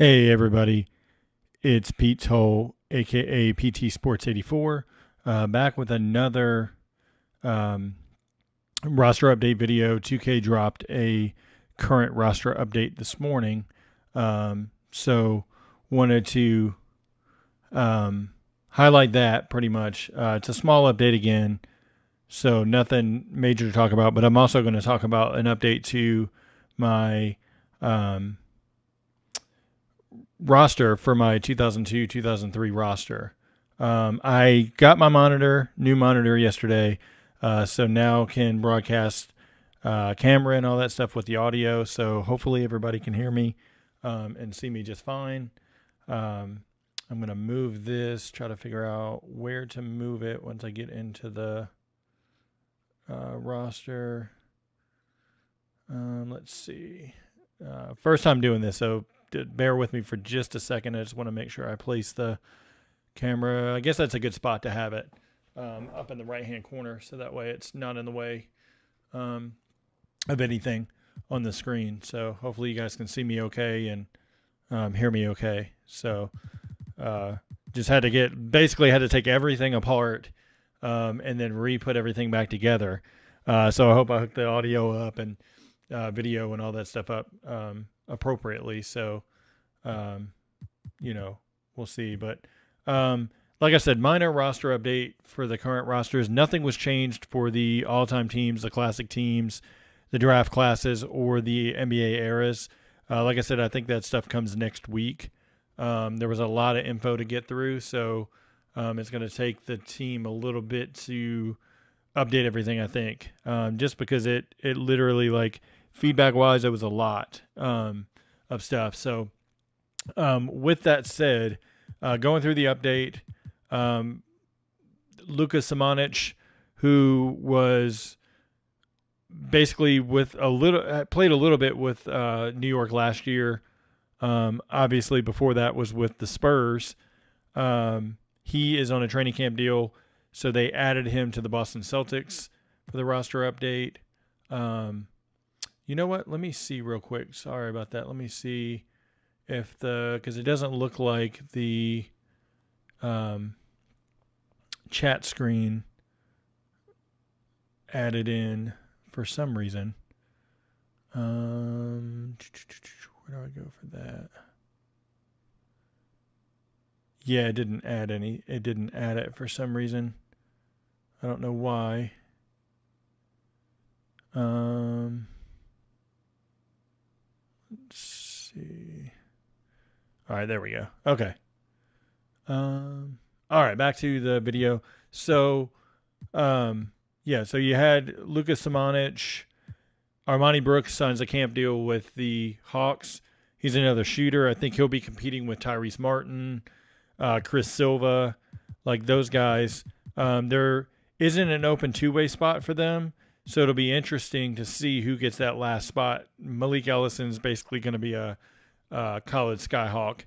Hey everybody, it's Pete Toll, aka PT Sports 84, back with another um, roster update video. 2K dropped a current roster update this morning, so wanted to highlight that pretty much. It's a small update again, so nothing major to talk about. But I'm also going to talk about an update to my um, roster for my 2002-2003 roster. I got my new monitor yesterday, so now can broadcast camera and all that stuff with the audio. So hopefully everybody can hear me and see me just fine. I'm gonna move this. Try to figure out where to move it once I get into the roster. Let's see. First time doing this, so bear with me for just a second. I just want to make sure I place the camera. I guess that's a good spot to have it up in the right-hand corner, so that way it's not in the way um, of anything on the screen. So hopefully you guys can see me okay and hear me okay. So just had to take everything apart and then re-put everything back together. So I hope I hooked the audio up and video and all that stuff up appropriately. So, we'll see. But like I said, minor roster update for the current rosters. Nothing was changed for the all-time teams, the classic teams, the draft classes, or the NBA eras. Like I said, I think that stuff comes next week. There was a lot of info to get through, so it's going to take the team a little bit to update everything, I think, just because it literally, like, feedback-wise, it was a lot of stuff. So with that said, going through the update, Luka Samanic, who was basically played a little bit with New York last year. Obviously, before that was with the Spurs. He is on a training camp deal, so they added him to the Boston Celtics for the roster update. You know what? Let me see real quick. Sorry about that. Let me see if because it doesn't look like the chat screen added in for some reason. Where do I go for that? Yeah, it didn't add any. It didn't add it for some reason. I don't know why. Let's see. All right, there we go. Okay. All right, back to the video. So, so you had Luka Samanic. Armani Brooks signs a camp deal with the Hawks. He's another shooter. I think he'll be competing with Tyrese Martin, Chris Silva, like those guys. There isn't an open two-way spot for them, so it'll be interesting to see who gets that last spot. Malik Ellison's basically going to be a college Skyhawk,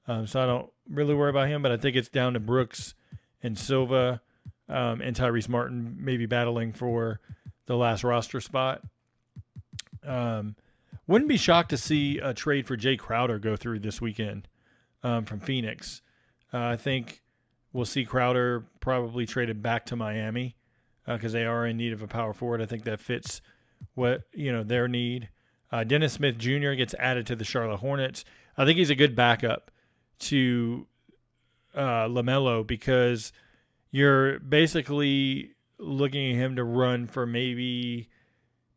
so I don't really worry about him, but I think it's down to Brooks and Silva and Tyrese Martin maybe battling for the last roster spot. Wouldn't be shocked to see a trade for Jay Crowder go through this weekend from Phoenix. I think we'll see Crowder probably traded back to Miami because they are in need of a power forward. I think that fits what their need. Dennis Smith Jr. gets added to the Charlotte Hornets. I think he's a good backup to LaMelo because you're basically looking at him to run for maybe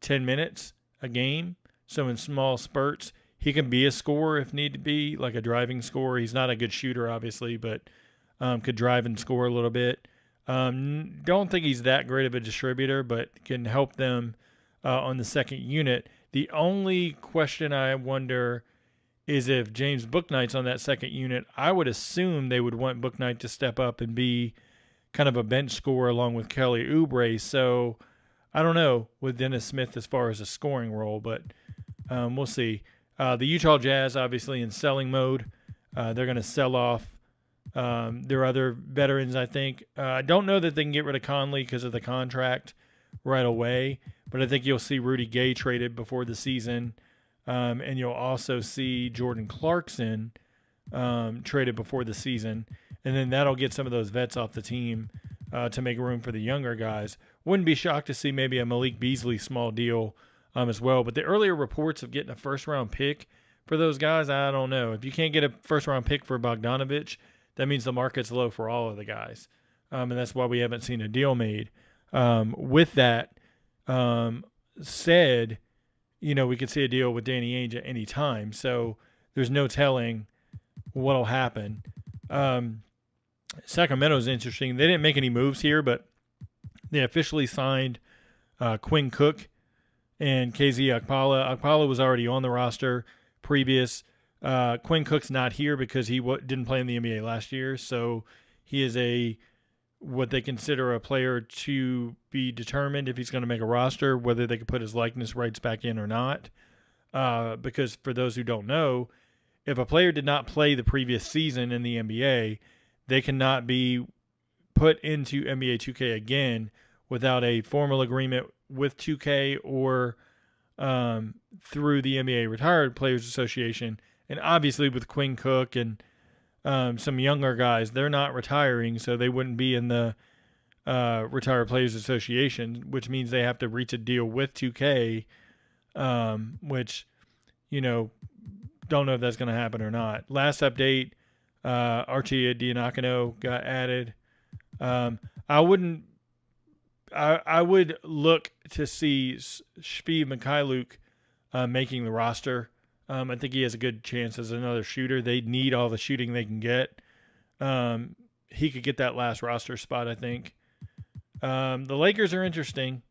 10 minutes a game. So in small spurts, he can be a scorer if need to be, like a driving scorer. He's not a good shooter, obviously, but could drive and score a little bit. Don't think he's that great of a distributor, but can help them on the second unit. The only question I wonder is if James Bouknight's on that second unit. I would assume they would want Bouknight to step up and be kind of a bench scorer along with Kelly Oubre. So I don't know with Dennis Smith as far as a scoring role, but we'll see. The Utah Jazz, obviously, in selling mode. They're going to sell off their other veterans, I think. I don't know that they can get rid of Conley because of the contract right away, but I think you'll see Rudy Gay traded before the season. And you'll also see Jordan Clarkson traded before the season. And then that'll get some of those vets off the team to make room for the younger guys. Wouldn't be shocked to see maybe a Malik Beasley small deal as well. But the earlier reports of getting a first-round pick for those guys, I don't know. If you can't get a first-round pick for Bogdanovic, that means the market's low for all of the guys. And that's why we haven't seen a deal made. With that said, we could see a deal with Danny Ainge at any time. So there's no telling what'll happen. Sacramento's interesting. They didn't make any moves here, but they officially signed Quinn Cook and KZ Okpala. Okpala was already on the roster previous. Quinn Cook's not here because he didn't play in the NBA last year, so he is what they consider a player to be determined if he's going to make a roster, whether they could put his likeness rights back in or not. Because for those who don't know, if a player did not play the previous season in the NBA, they cannot be put into NBA 2K again without a formal agreement with 2K or through the NBA Retired Players Association. And obviously with Quinn Cook and some younger guys, they're not retiring, so they wouldn't be in the Retired Players Association, which means they have to reach a deal with 2K, which, don't know if that's going to happen or not. Last update, Archie Diacono got added. I would look to see Shpi Mikhailuk making the roster. I think he has a good chance as another shooter. They need all the shooting they can get. He could get that last roster spot, I think. The Lakers are interesting.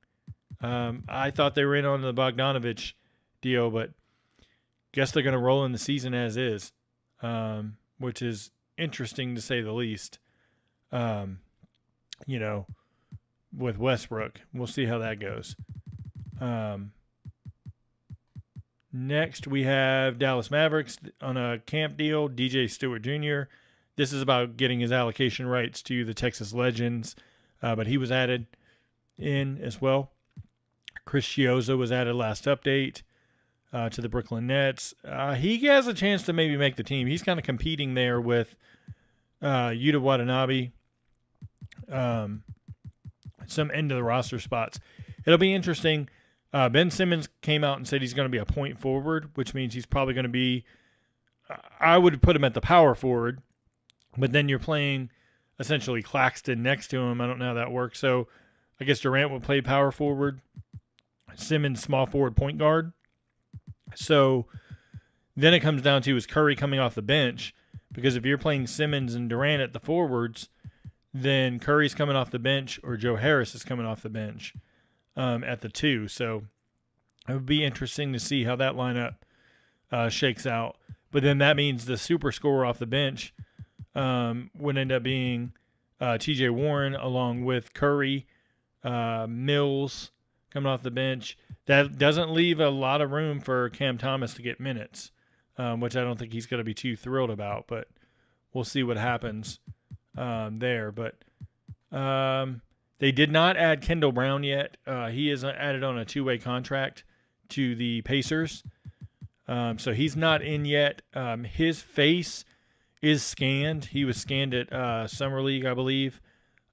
I thought they were in on the Bogdanovic deal, but guess they're going to roll in the season as is, which is interesting to say the least. With Westbrook. We'll see how that goes. Next, we have Dallas Mavericks on a camp deal, DJ Stewart Jr. This is about getting his allocation rights to the Texas Legends, but he was added in as well. Chris Chiozza was added last update to the Brooklyn Nets. He has a chance to maybe make the team. He's kind of competing there with Yuta Watanabe. Some end of the roster spots. It'll be interesting. Ben Simmons came out and said he's going to be a point forward, which means he's probably going to be, I would put him at the power forward, but then you're playing essentially Claxton next to him. I don't know how that works. So I guess Durant would play power forward, Simmons small forward point guard. So then it comes down to is Curry coming off the bench, because if you're playing Simmons and Durant at the forwards, then Curry's coming off the bench or Joe Harris is coming off the bench at the 2. So it would be interesting to see how that lineup shakes out. But then that means the super scorer off the bench would end up being TJ Warren along with Curry, Mills coming off the bench. That doesn't leave a lot of room for Cam Thomas to get minutes, which I don't think he's going to be too thrilled about. But we'll see what happens there. But they did not add Kendall Brown yet. He is added on a 2-way contract to the Pacers. So he's not in yet. His face is scanned. He was scanned at Summer League, I believe.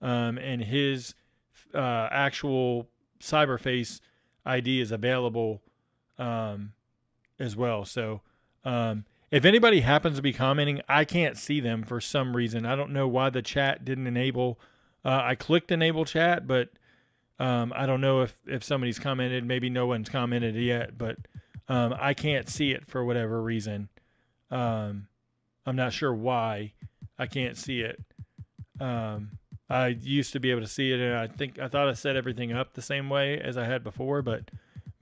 And his actual cyberface ID is available as well. So if anybody happens to be commenting, I can't see them for some reason. I don't know why the chat didn't enable. I clicked enable chat, but I don't know if somebody's commented. Maybe no one's commented yet, but I can't see it for whatever reason. I'm not sure why I can't see it. I used to be able to see it, and I thought I set everything up the same way as I had before, but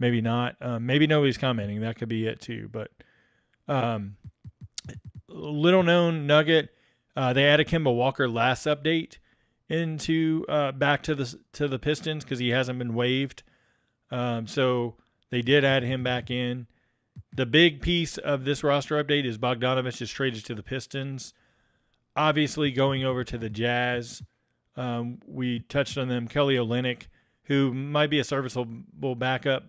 maybe not. Maybe nobody's commenting. That could be it too. But little known nugget, they added Kemba Walker last update into back to the Pistons because he hasn't been waived. So they did add him back in. The big piece of this roster update is Bogdanovic is traded to the Pistons. Obviously going over to the Jazz. We touched on them. Kelly Olynyk, who might be a serviceable backup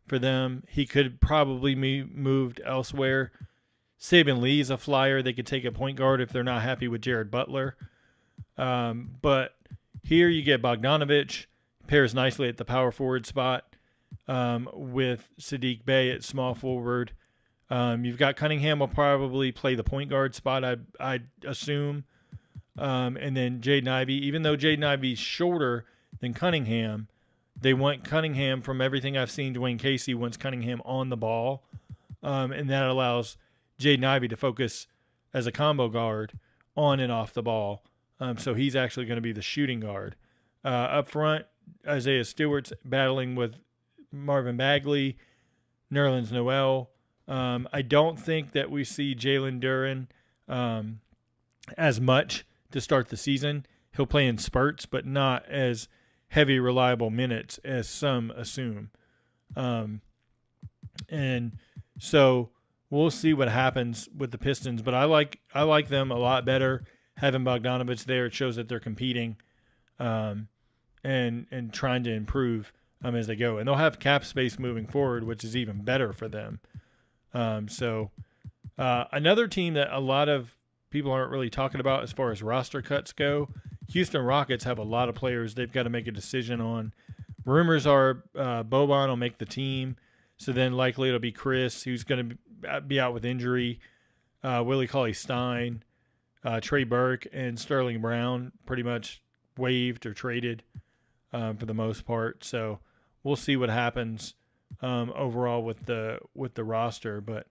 for them. He could probably be moved elsewhere. Saban Lee's a flyer. They could take a point guard if they're not happy with Jared Butler. But here you get Bogdanovic, pairs nicely at the power forward spot with Sadiq Bey at small forward. You've got Cunningham will probably play the point guard spot, I assume. And then Jaden Ivey, even though Jaden Ivey's shorter than Cunningham, they want Cunningham, from everything I've seen, Dwayne Casey wants Cunningham on the ball. And that allows Jaden Ivey to focus as a combo guard on and off the ball. So he's actually going to be the shooting guard. Up front, Isaiah Stewart's battling with Marvin Bagley, Nerlens Noel. I don't think that we see Jalen Duren as much to start the season. He'll play in spurts, but not as heavy, reliable minutes as some assume. And so we'll see what happens with the Pistons. But I like them a lot better having Bogdanovic there. It shows that they're competing and trying to improve as they go. And they'll have cap space moving forward, which is even better for them. Another team that a lot of people aren't really talking about as far as roster cuts go, Houston Rockets have a lot of players they've got to make a decision on. Rumors are Boban will make the team, so then likely it'll be Chris, who's going to be out with injury, Willie Cauley-Stein, Trey Burke, and Sterling Brown pretty much waived or traded for the most part. So we'll see what happens overall with the roster. But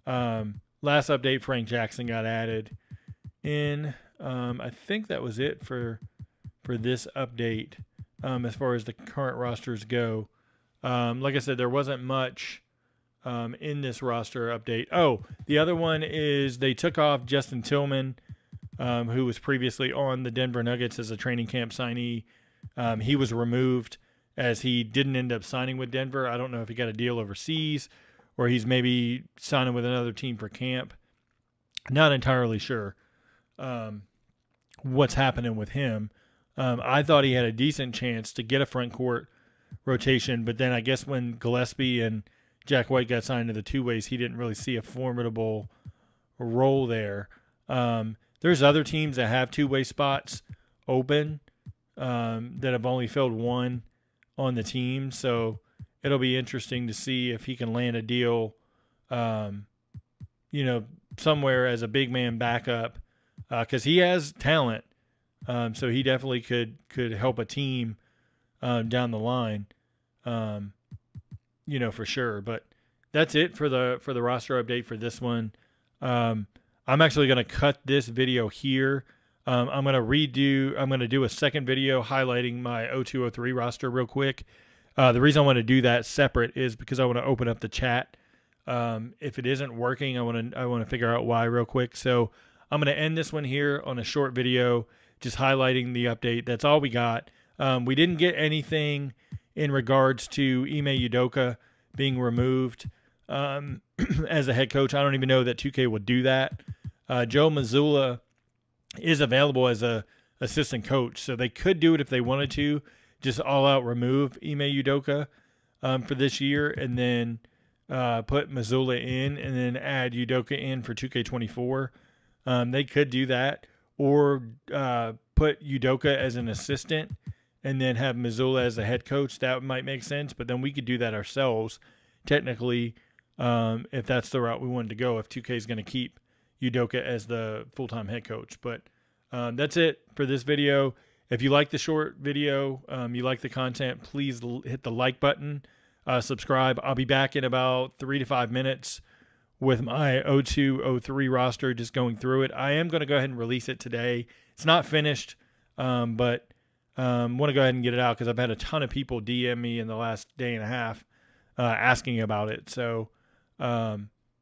last update, Frank Jackson got added in. I think that was it for this update as far as the current rosters go. Like I said, there wasn't much in this roster update. Oh, the other one is they took off Justin Tillman, who was previously on the Denver Nuggets as a training camp signee. He was removed as he didn't end up signing with Denver. I don't know if he got a deal overseas or he's maybe signing with another team for camp. Not entirely sure what's happening with him. I thought he had a decent chance to get a front court rotation, but then I guess when Gillespie and Jack White got signed to the two ways, he didn't really see a formidable role there. There's other teams that have two-way spots open that have only filled one on the team, so it'll be interesting to see if he can land a deal, somewhere as a big man backup, because he has talent. So he definitely could help a team down the line, for sure. But that's it for the roster update for this one. I'm actually going to cut this video here. I'm going to do a second video highlighting my 0203 roster real quick. The reason I want to do that separate is because I want to open up the chat. If it isn't working, I want to figure out why real quick. So I'm going to end this one here on a short video, just highlighting the update. That's all we got. We didn't get anything in regards to Ime Udoka being removed as a head coach. I don't even know that 2K would do that. Joe Mazzulla is available as a assistant coach, so they could do it if they wanted to, just all out remove Ime Udoka for this year, and then put Mazzulla in, and then add Udoka in for 2K24. They could do that, or put Udoka as an assistant, and then have Mazzulla as the head coach. That might make sense, but then we could do that ourselves, technically, if that's the route we wanted to go, if 2K is going to keep Udoka as the full-time head coach. But that's it for this video. If you like the short video, you like the content, please hit the like button, subscribe. I'll be back in about 3 to 5 minutes with my 0203 roster, just going through it. I am going to go ahead and release it today. It's not finished, but want to go ahead and get it out because I've had a ton of people DM me in the last day and a half asking about it. So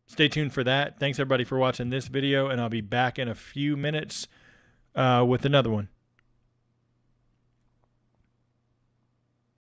stay tuned for that. Thanks, everybody, for watching this video, and I'll be back in a few minutes with another one.